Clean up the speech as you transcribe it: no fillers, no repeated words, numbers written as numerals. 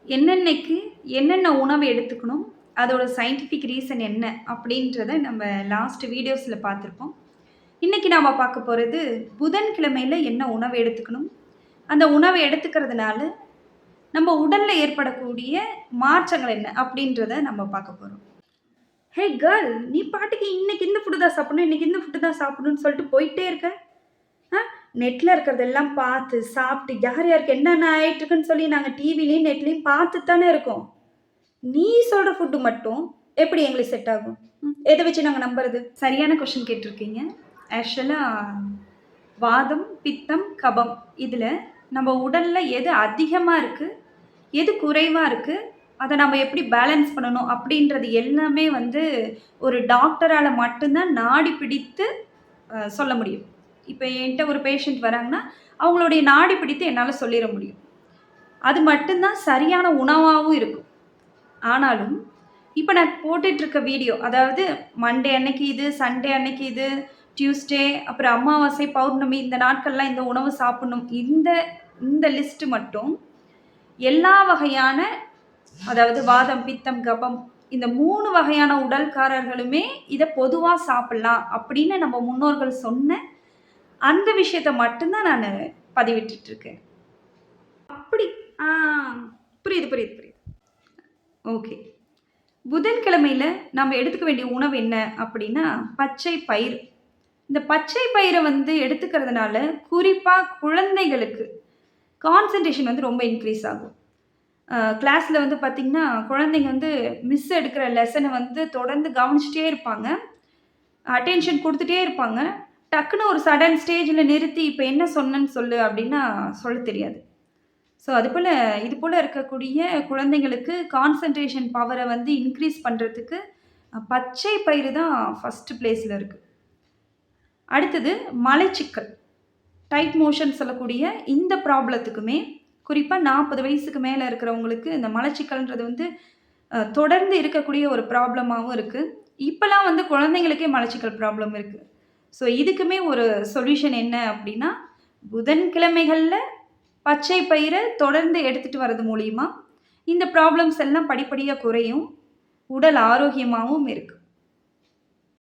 என்னென்னைக்கு என்னென்ன உணவு எடுத்துக்கணும்? அதோட சயின்டிஃபிக் ரீசன் என்ன? அப்படின்றத நம்ம லாஸ்ட் வீடியோஸ்ல பார்த்துருப்போம். இன்னைக்கு நாம பார்க்க போறது, புதன்கிழமையில என்ன உணவு எடுத்துக்கணும்? அந்த உணவு எடுத்துக்கிறதுனால, நம்ம உடல்ல ஏற்படக்கூடிய மாற்றங்கள் என்ன? அப்படின்றத நம்ம பார்க்க போறோம். "ஹே கேர்ள்! நீ பாட்டுக்கு இன்னைக்கு இந்த ஃபுட் தான் சாப்பிடணும், இன்னைக்கு இந்த ஃபுட் தான் சாப்பிடணும்னு சொல்லிட்டு போயிட்டே இருக்க. ஆ நெட்ல இருக்கிறதெல்லாம் பார்த்து, சாப்பிட்டு யார் யாருக்கு என்னென்ன ஆயிட்டுருக்குன்னு சொல்லி நாங்க டிவிலயும், நெட்லயும் பார்த்துட்டு தானே இருக்கோம். நீ சொல்ற ஃபுட் மட்டும் எப்படி எங்களுக்கு செட் ஆகும்? எத வச்சு நாங்க நம்புறது? சரியான கொஸ்டின் கேட்டிருக்கீங்க. ஆக்சுவலா வாதம், பித்தம், கபம் இதுல நம்ம உடல்ல எது அதிகமா இருக்கு, எது குறைவா இருக்கு, அத நம்ம எப்படி பேலன்ஸ் பண்ணணும் அப்படின்றது எல்லாமே வந்து ஒரு டாக்டரால மட்டும் தான் நாடி பிடித்து சொல்ல முடியும். இப்ப என்ட்ட ஒரு பேஷண்ட் வராங்கன்னா, அவங்களுடைய நாடி பிடித்து என்னால சொல்லிற முடியும். அது மட்டும் தான் சரியான உணவாவும் இருக்கும். ஆனாலும், இப்ப நான் போட்டுட்டு இருக்க வீடியோ, அதாவது மண்டே அன்னைக்கு இது, சண்டே அன்னைக்கு இது, டியூஸ்டே, அப்புறம் அமாவாசை, பௌர்ணமி இந்த நாட்கள்லாம் இந்த உணவு சாப்பிடணும். இந்த இந்த லிஸ்ட் மட்டும் எல்லா வகையான அதாவது வாதம், பித்தம், கபம் இந்த 3 வகையான உடல்காரர்களுமே இத பொதுவா சாப்பிடலாம் அப்படின்னு நம்ம முன்னோர்கள் சொன்ன அந்த விஷயத்த மட்டும் தான் நானு பதிவிட்டுட்டு இருக்கேன். அப்படி ஆ புரியுது, புரியுது, புரியுது. ஓகே. புதன்கிழமையில நம்ம எடுத்துக்க வேண்டிய உணவு என்ன அப்படின்னா, பச்சை பயிறு. இந்த பச்சை பயிர வந்து எடுத்துக்கிறதுனால, குறிப்பா குழந்தைகளுக்கு கான்சன்ட்ரேஷன் வந்து ரொம்ப இன்க்ரீஸ் ஆகும். கிளாஸ்ல வந்து பார்த்தீங்கன்னா, குழந்தைங்க வந்து மிஸ் எடுக்கிற லெசன வந்து தொடர்ந்து கவனிச்சுட்டே இருப்பாங்க. அட்டென்ஷன் குடுத்துட்டே இருப்பாங்க. டக்குனு ஒரு சடன் ஸ்டேஜ்ல நிறுத்தி, "இப்ப என்ன சொன்னேன்னு சொல்லு" அப்படின்னா சொல்லத் தெரியாது. ஸோ, அதுபோல இது போல இருக்கக்கூடிய குழந்தைங்களுக்கு கான்சன்ட்ரேஷன் பவர வந்து இன்க்ரீஸ் பண்றதுக்கு, பச்சை பயிறு தான் ஃபர்ஸ்ட் பிளேஸ்ல இருக்கு. அடுத்தது மலச்சிக்கல். டைட் மோஷன் சொல்லக்கூடிய இந்த ப்ராப்ளத்துக்குமே, குறிப்பா 40 வயசுக்கு மேல இருக்கிறவங்களுக்கு இந்த மலச்சிக்கல்ன்றது வந்து தொடர்ந்து இருக்கக்கூடிய ஒரு ப்ராப்ளமாவும் இருக்கு. இப்பலாம் வந்து குழந்தைங்களுக்கே மலச்சிக்கல் ப்ராப்ளம் இருக்கு. ஸோ, இதுக்குமே ஒரு சொல்யூஷன் என்ன அப்டின்னா, புதன்கிழமைகள்ல பச்சை பயிர தொடர்ந்து எடுத்துட்டு வரது மூலியமா, இந்த ப்ராப்ளம்ஸ் எல்லாம் படிப்படியா குறையும். உடல் ஆரோக்கியமாவும் இருக்கு.